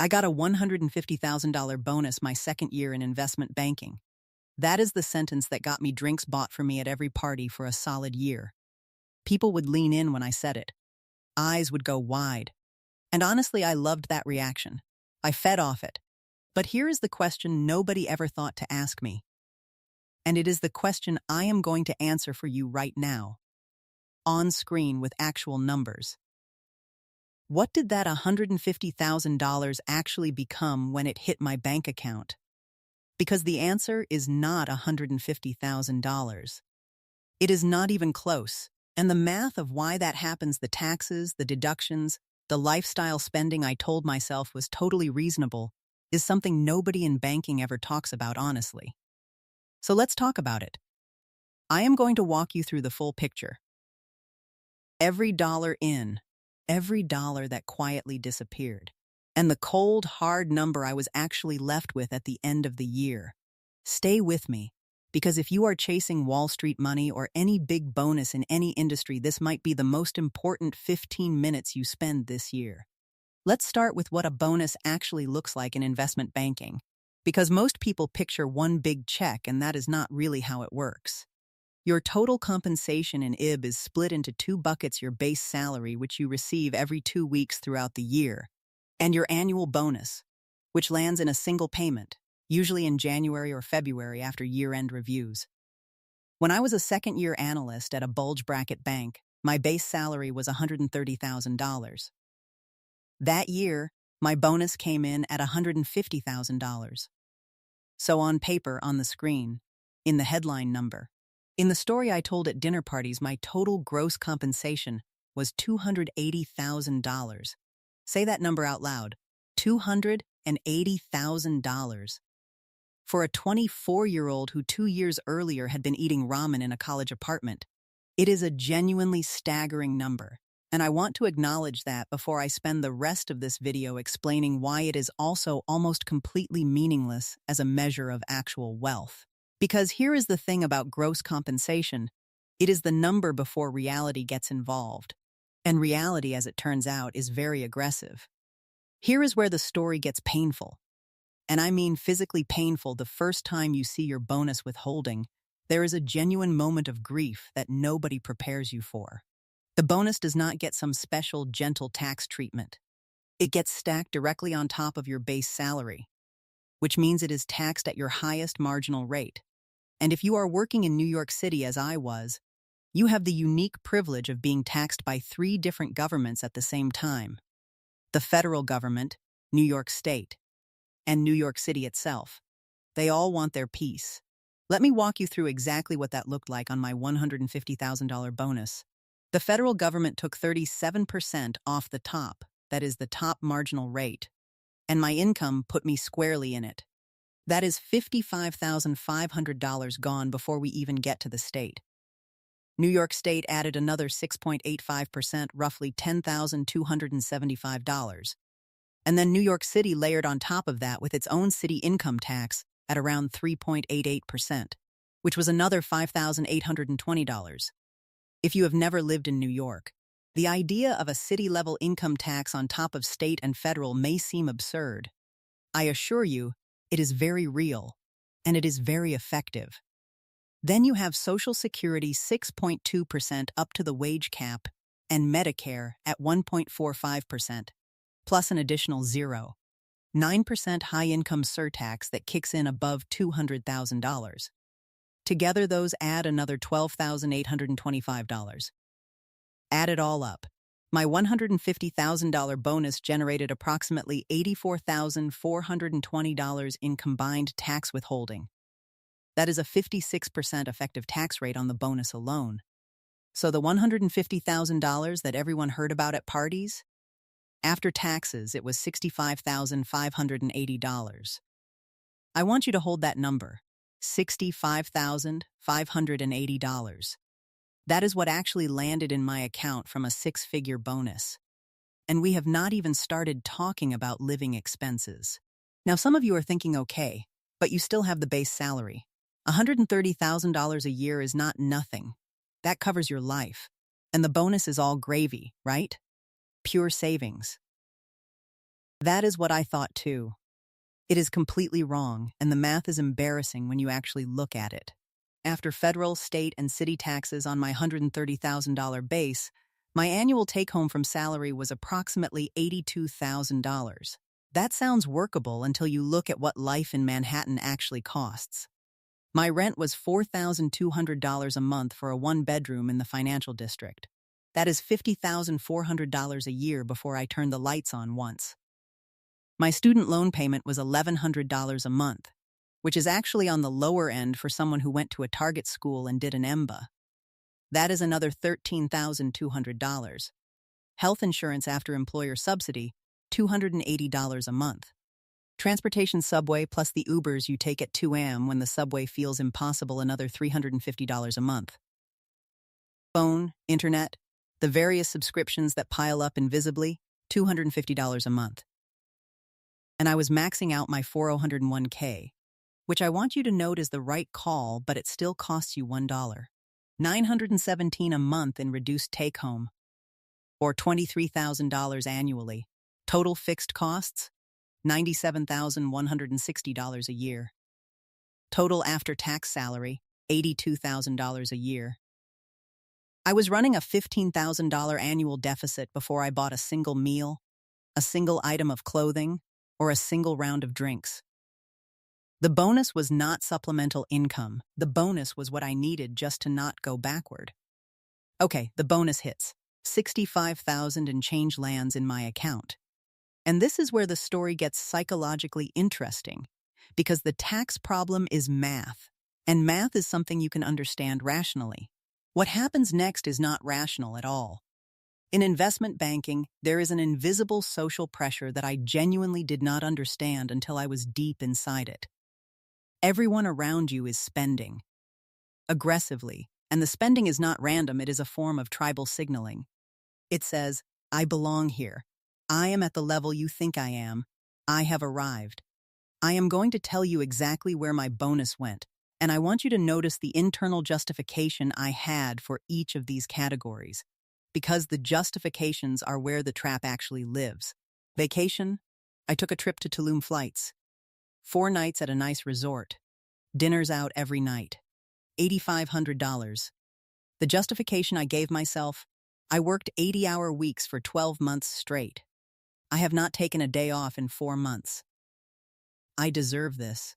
I got a $150,000 bonus my second year in investment banking. That is the sentence that got me drinks bought for me at every party for a solid year. People would lean in when I said it. Eyes would go wide. And honestly, I loved that reaction. I fed off it. But here is the question nobody ever thought to ask me. And it is the question I am going to answer for you right now. On screen with actual numbers. What did that $150,000 actually become when it hit my bank account? Because the answer is not $150,000. It is not even close. And the math of why that happens, the taxes, the deductions, the lifestyle spending I told myself was totally reasonable, is something nobody in banking ever talks about honestly. So let's talk about it. I am going to walk you through the full picture. Every dollar in, every dollar that quietly disappeared, and the cold, hard number I was actually left with at the end of the year. Stay with me, because if you are chasing Wall Street money or any big bonus in any industry, this might be the most important 15 minutes you spend this year. Let's start with what a bonus actually looks like in investment banking, because most people picture one big check, and that is not really how it works. Your total compensation in IB is split into two buckets: your base salary, which you receive every 2 weeks throughout the year, and your annual bonus, which lands in a single payment, usually in January or February after year-end reviews. When I was a second-year analyst at a bulge bracket bank, my base salary was $130,000. That year, my bonus came in at $150,000. So on paper, on the screen, in the headline number, in the story I told at dinner parties, my total gross compensation was $280,000. Say that number out loud. $280,000. For a 24-year-old who 2 years earlier had been eating ramen in a college apartment, it is a genuinely staggering number. And I want to acknowledge that before I spend the rest of this video explaining why it is also almost completely meaningless as a measure of actual wealth. Because here is the thing about gross compensation: it is the number before reality gets involved. And reality, as it turns out, is very aggressive. Here is where the story gets painful. And I mean physically painful. The first time you see your bonus withholding, there is a genuine moment of grief that nobody prepares you for. The bonus does not get some special, gentle tax treatment. It gets stacked directly on top of your base salary, which means it is taxed at your highest marginal rate. And if you are working in New York City, as I was, you have the unique privilege of being taxed by 3 different governments at the same time: the federal government, New York State, and New York City itself. They all want their piece. Let me walk you through exactly what that looked like on my $150,000 bonus. The federal government took 37% off the top, that is the top marginal rate, and my income put me squarely in it. That is $55,500 gone before we even get to the state. New York State added another 6.85%, roughly $10,275. And then New York City layered on top of that with its own city income tax at around 3.88%, which was another $5,820. If you have never lived in New York, the idea of a city-level income tax on top of state and federal may seem absurd. I assure you, it is very real, and it is very effective. Then you have Social Security 6.2% up to the wage cap, and Medicare at 1.45%, plus an additional 0.9% high-income surtax that kicks in above $200,000. Together, those add another $12,825. Add it all up. My $150,000 bonus generated approximately $84,420 in combined tax withholding. That is a 56% effective tax rate on the bonus alone. So the $150,000 that everyone heard about at parties? After taxes, it was $65,580. I want you to hold that number. $65,580. That is what actually landed in my account from a 6-figure bonus. And we have not even started talking about living expenses. Now, some of you are thinking, okay, but you still have the base salary. $130,000 a year is not nothing. That covers your life. And the bonus is all gravy, right? Pure savings. That is what I thought too. It is completely wrong, and the math is embarrassing when you actually look at it. After federal, state, and city taxes on my $130,000 base, my annual take-home from salary was approximately $82,000. That sounds workable until you look at what life in Manhattan actually costs. My rent was $4,200 a month for a one-bedroom in the financial district. That is $50,400 a year before I turned the lights on once. My student loan payment was $1,100 a month, which is actually on the lower end for someone who went to a Target school and did an MBA. That is another $13,200. Health insurance after employer subsidy, $280 a month. Transportation subway plus the Ubers you take at 2 a.m. when the subway feels impossible, another $350 a month. Phone, internet, the various subscriptions that pile up invisibly, $250 a month. And I was maxing out my 401k, which I want you to note is the right call, but it still costs you $1. $917 a month in reduced take-home, or $23,000 annually. Total fixed costs, $97,160 a year. Total after-tax salary, $82,000 a year. I was running a $15,000 annual deficit before I bought a single meal, a single item of clothing, or a single round of drinks. The bonus was not supplemental income. The bonus was what I needed just to not go backward. Okay, the bonus hits. $65,000 and change lands in my account. And this is where the story gets psychologically interesting, because the tax problem is math, and math is something you can understand rationally. What happens next is not rational at all. In investment banking, there is an invisible social pressure that I genuinely did not understand until I was deep inside it. Everyone around you is spending aggressively, and the spending is not random, it is a form of tribal signaling. It says, I belong here. I am at the level you think I am. I have arrived. I am going to tell you exactly where my bonus went, and I want you to notice the internal justification I had for each of these categories, because the justifications are where the trap actually lives. Vacation, I took a trip to Tulum flights. 4 nights at a nice resort. Dinners out every night. $8,500. The justification I gave myself, I worked 80-hour weeks for 12 months straight. I have not taken a day off in 4 months. I deserve this.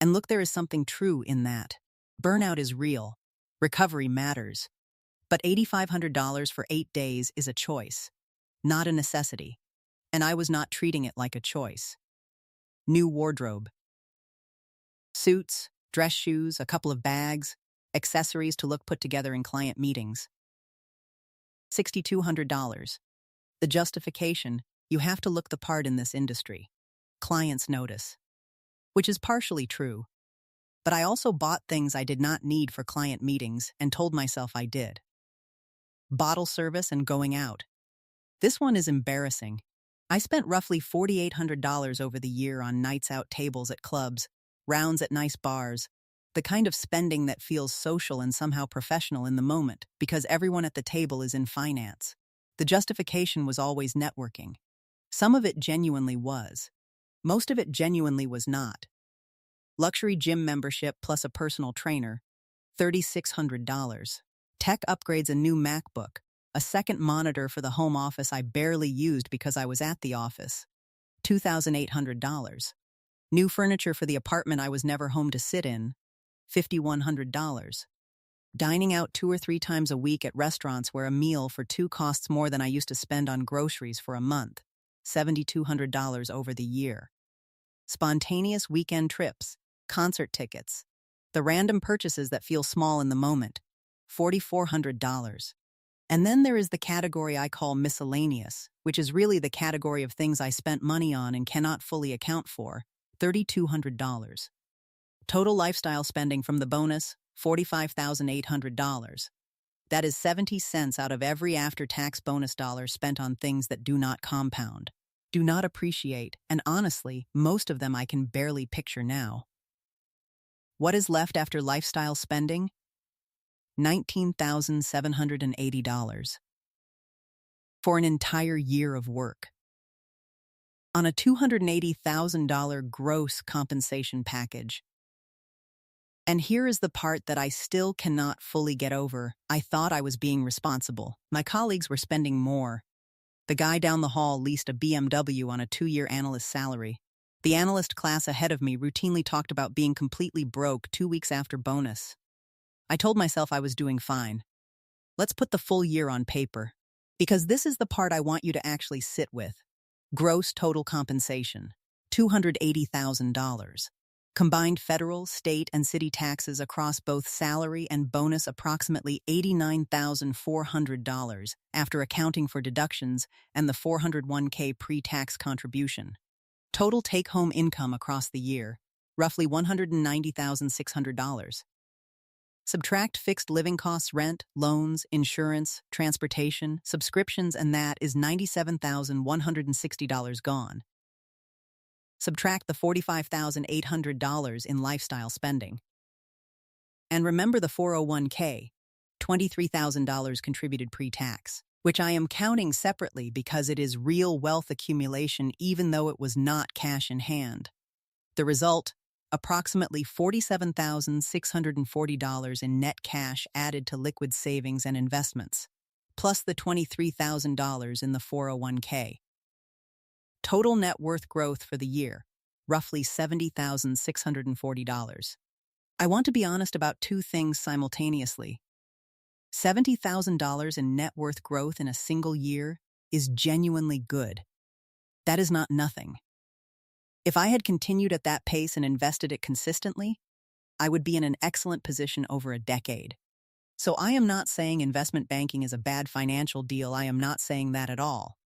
And look, there is something true in that. Burnout is real. Recovery matters. But $8,500 for 8 days is a choice, not a necessity. And I was not treating it like a choice. New wardrobe. Suits, dress shoes, a couple of bags, accessories to look put together in client meetings. $6,200. The justification, you have to look the part in this industry. Clients notice. Which is partially true. But I also bought things I did not need for client meetings and told myself I did. Bottle service and going out. This one is embarrassing. I spent roughly $4,800 over the year on nights out tables at clubs, rounds at nice bars, the kind of spending that feels social and somehow professional in the moment because everyone at the table is in finance. The justification was always networking. Some of it genuinely was. Most of it genuinely was not. Luxury gym membership plus a personal trainer, $3,600. Tech upgrades, a new MacBook, a second monitor for the home office I barely used because I was at the office, $2,800. New furniture for the apartment I was never home to sit in, $5,100. Dining out 2 or 3 times a week at restaurants where a meal for 2 costs more than I used to spend on groceries for a month, $7,200 over the year. Spontaneous weekend trips, concert tickets, the random purchases that feel small in the moment, $4,400. And then there is the category I call miscellaneous, which is really the category of things I spent money on and cannot fully account for, $3,200. Total lifestyle spending from the bonus, $45,800. That is 70 cents out of every after-tax bonus dollar spent on things that do not compound, do not appreciate, and honestly, most of them I can barely picture now. What is left after lifestyle spending? $19,780. For an entire year of work. on a $280,000 gross compensation package. And here is the part that I still cannot fully get over. I thought I was being responsible. My colleagues were spending more. The guy down the hall leased a BMW on a 2-year analyst salary. The analyst class ahead of me routinely talked about being completely broke 2 weeks after bonus. I told myself I was doing fine. Let's put the full year on paper, because this is the part I want you to actually sit with. Gross total compensation, $280,000. Combined federal, state, and city taxes across both salary and bonus approximately $89,400 after accounting for deductions and the 401k pre-tax contribution. Total take-home income across the year, roughly $190,600. Subtract fixed living costs, rent, loans, insurance, transportation, subscriptions, and that is $97,160 gone. Subtract the $45,800 in lifestyle spending. And remember the 401k, $23,000 contributed pre-tax, which I am counting separately because it is real wealth accumulation even though it was not cash in hand. The result, approximately $47,640 in net cash added to liquid savings and investments, plus the $23,000 in the 401k. Total net worth growth for the year, roughly $70,640. I want to be honest about two things simultaneously. $70,000 in net worth growth in a single year is genuinely good. That is not nothing. If I had continued at that pace and invested it consistently, I would be in an excellent position over a decade. So I am not saying investment banking is a bad financial deal. I am not saying that at all.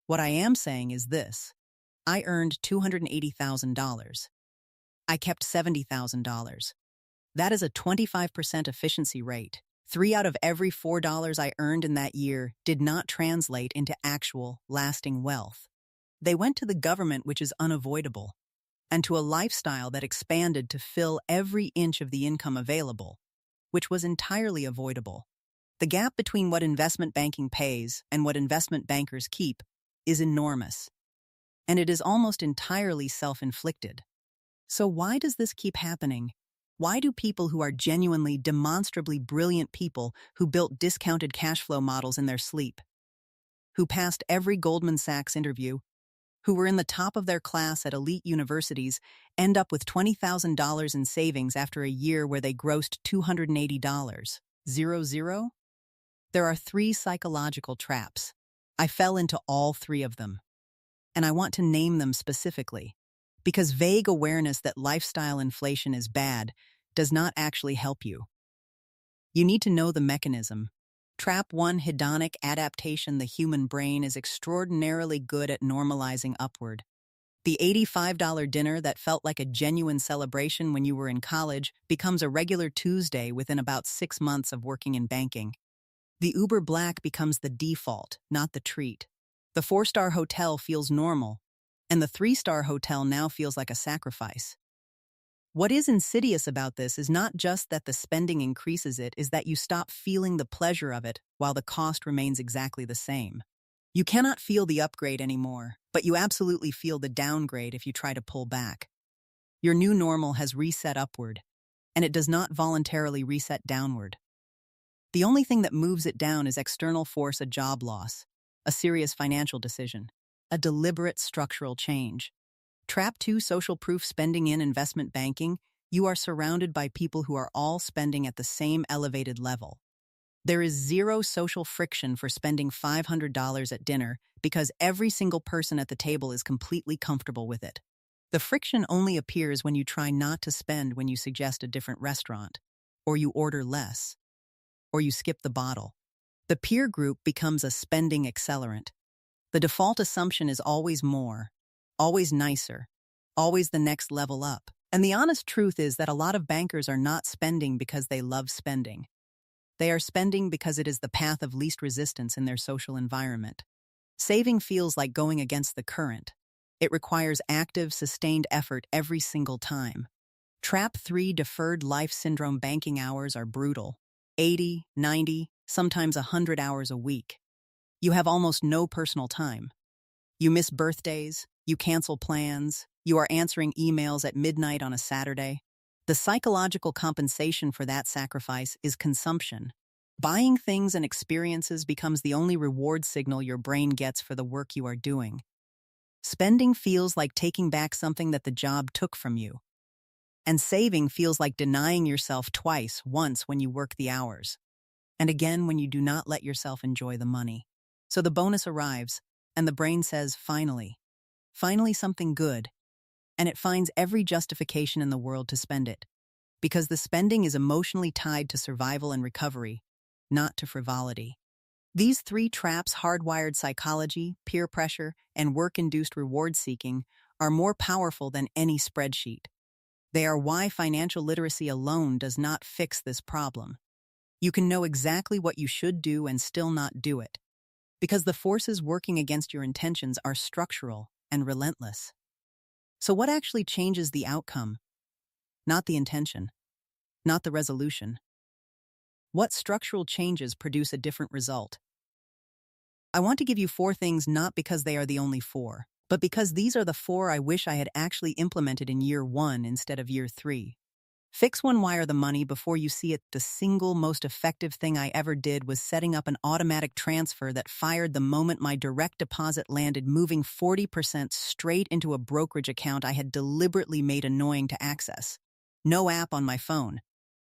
What I am saying is this. I earned $280,000. I kept $70,000. That is a 25% efficiency rate. 3 out of every $4 I earned in that year did not translate into actual, lasting wealth. They went to the government, which is unavoidable, and to a lifestyle that expanded to fill every inch of the income available, which was entirely avoidable. The gap between what investment banking pays and what investment bankers keep is enormous, and it is almost entirely self-inflicted. So why does this keep happening? Why do people who are genuinely, demonstrably brilliant people who built discounted cash flow models in their sleep, who passed every Goldman Sachs interview, who were in the top of their class at elite universities, end up with $20,000 in savings after a year where they grossed $280? 0? There are 3 psychological traps. I fell into all 3 of them. And I want to name them specifically, because vague awareness that lifestyle inflation is bad does not actually help you. You need to know the mechanism. Trap 1: hedonic adaptation. The human brain is extraordinarily good at normalizing upward. The $85 dinner that felt like a genuine celebration when you were in college becomes a regular Tuesday within about 6 months of working in banking. The Uber Black becomes the default, not the treat. The 4-star hotel feels normal, and the 3-star hotel now feels like a sacrifice. What is insidious about this is not just that the spending increases, it is that you stop feeling the pleasure of it while the cost remains exactly the same. You cannot feel the upgrade anymore, but you absolutely feel the downgrade if you try to pull back. Your new normal has reset upward, and it does not voluntarily reset downward. The only thing that moves it down is external force: a job loss, a serious financial decision, a deliberate structural change. Trap 2: social proof spending. In investment banking, you are surrounded by people who are all spending at the same elevated level. There is 0 social friction for spending $500 at dinner because every single person at the table is completely comfortable with it. The friction only appears when you try not to spend when you suggest a different restaurant, or you order less, or you skip the bottle. The peer group becomes a spending accelerant. The default assumption is always more, always nicer, always the next level up. And the honest truth is that a lot of bankers are not spending because they love spending. They are spending because it is the path of least resistance in their social environment. Saving feels like going against the current. It requires active, sustained effort every single time. Trap 3: deferred life syndrome. Banking hours are brutal. 80, 90, sometimes 100 hours a week. You have almost no personal time. You miss birthdays, You cancel plans. You are answering emails at midnight on a Saturday. The psychological compensation for that sacrifice is consumption. Buying things and experiences becomes the only reward signal your brain gets for the work you are doing. Spending feels like taking back something that the job took from you. And saving feels like denying yourself twice, once when you work the hours, and again when you do not let yourself enjoy the money. So the bonus arrives, and the brain says, finally. Finally something good. And it finds every justification in the world to spend it. Because the spending is emotionally tied to survival and recovery, not to frivolity. These three traps, hardwired psychology, peer pressure, and work-induced reward-seeking, are more powerful than any spreadsheet. They are why financial literacy alone does not fix this problem. You can know exactly what you should do and still not do it, because the forces working against your intentions are structural and relentless. So what actually changes the outcome? Not the intention, not the resolution. What structural changes produce a different result? I want to give you 4 things not because they are the only 4, but because these are the 4 I wish I had actually implemented in year 1 instead of year 3. Fix one, wire the money before you see it. The single most effective thing I ever did was setting up an automatic transfer that fired the moment my direct deposit landed, moving 40% straight into a brokerage account I had deliberately made annoying to access. No app on my phone.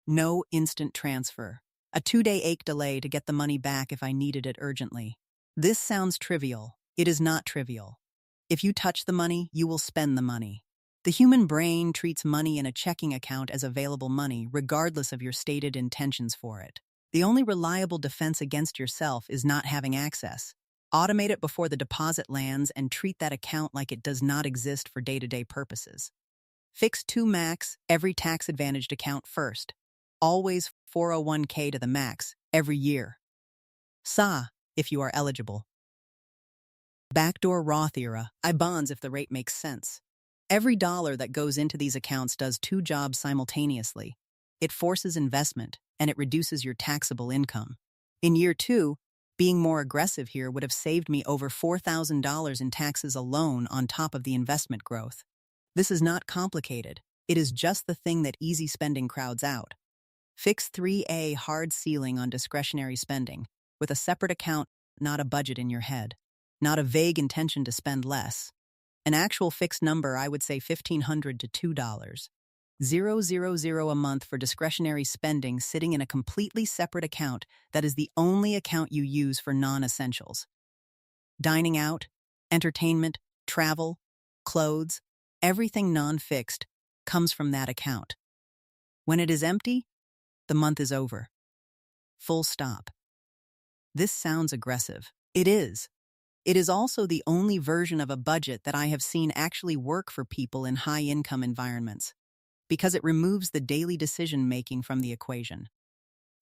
No instant transfer. A 2-day ache delay to get the money back if I needed it urgently. This sounds trivial. It is not trivial. If you touch the money, you will spend the money. The human brain treats money in a checking account as available money, regardless of your stated intentions for it. The only reliable defense against yourself is not having access. Automate it before the deposit lands and treat that account like it does not exist for day-to-day purposes. Fix 2 max every tax-advantaged account first. Always 401k to the max every year. SA, if you are eligible. Backdoor Roth IRA, I bonds if the rate makes sense. Every dollar that goes into these accounts does 2 jobs simultaneously. It forces investment, and it reduces your taxable income. In year 2, being more aggressive here would have saved me over $4,000 in taxes alone on top of the investment growth. This is not complicated. It is just the thing that easy spending crowds out. Fix 3A, hard ceiling on discretionary spending, with a separate account, not a budget in your head, not a vague intention to spend less. An actual fixed number, I would say $1,500 to $2. $000 a month for discretionary spending sitting in a completely separate account that is the only account you use for non-essentials. Dining out, entertainment, travel, clothes, everything non-fixed comes from that account. When it is empty, the month is over. Full stop. This sounds aggressive. It is. It is also the only version of a budget that I have seen actually work for people in high-income environments, because it removes the daily decision-making from the equation.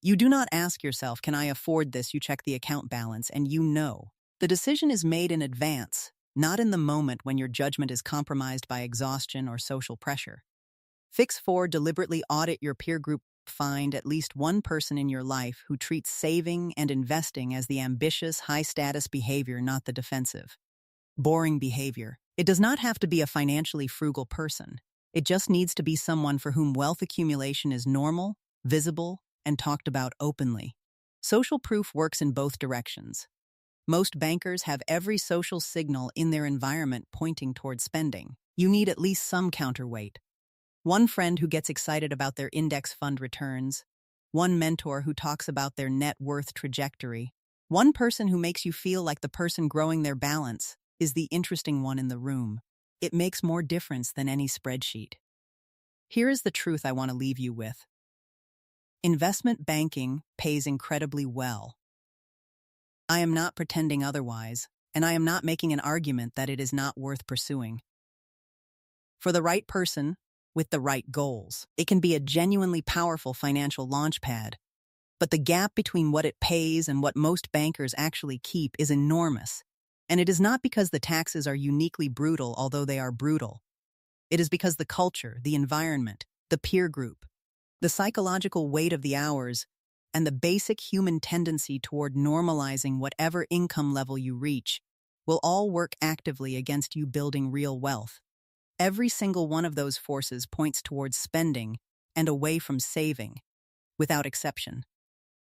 You do not ask yourself, can I afford this? You check the account balance, and you know. The decision is made in advance, not in the moment when your judgment is compromised by exhaustion or social pressure. Fix 4, deliberately audit your peer group. Find at least one person in your life who treats saving and investing as the ambitious, high-status behavior, not the defensive, boring behavior. It does not have to be a financially frugal person. It just needs to be someone for whom wealth accumulation is normal, visible, and talked about openly. Social proof works in both directions. Most bankers have every social signal in their environment pointing toward spending. You need at least some counterweight. One friend who gets excited about their index fund returns, one mentor who talks about their net worth trajectory, one person who makes you feel like the person growing their balance is the interesting one in the room. It makes more difference than any spreadsheet. Here is the truth I want to leave you with. Investment banking pays incredibly well. I am not pretending otherwise, and I am not making an argument that it is not worth pursuing. For the right person, with the right goals, it can be a genuinely powerful financial launchpad. But the gap between what it pays and what most bankers actually keep is enormous. And it is not because the taxes are uniquely brutal, although they are brutal. It is because the culture, the environment, the peer group, the psychological weight of the hours, and the basic human tendency toward normalizing whatever income level you reach will all work actively against you building real wealth. Every single one of those forces points towards spending and away from saving, without exception.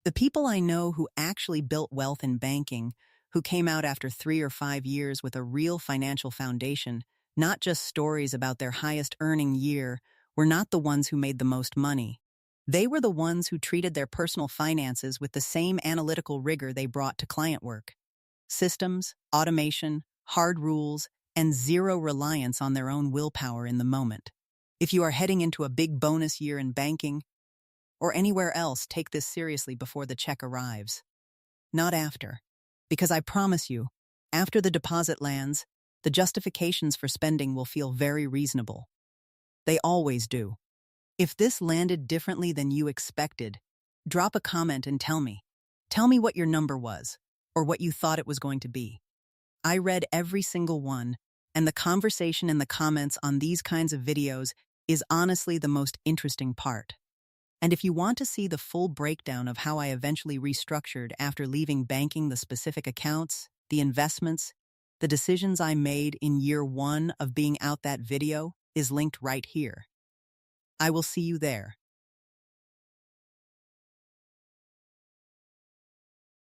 The people I know who actually built wealth in banking, who came out after 3 or 5 years with a real financial foundation, not just stories about their highest earning year, were not the ones who made the most money. They were the ones who treated their personal finances with the same analytical rigor they brought to client work. Systems, automation, hard rules, and zero reliance on their own willpower in the moment. If you are heading into a big bonus year in banking, or anywhere else, take this seriously before the check arrives. Not after. Because I promise you, after the deposit lands, the justifications for spending will feel very reasonable. They always do. If this landed differently than you expected, drop a comment and tell me. Tell me what your number was, or what you thought it was going to be. I read every single one, and the conversation in the comments on these kinds of videos is honestly the most interesting part. And if you want to see the full breakdown of how I eventually restructured after leaving banking, the specific accounts, the investments, the decisions I made in year 1 of being out, that video is linked right here. I will see you there.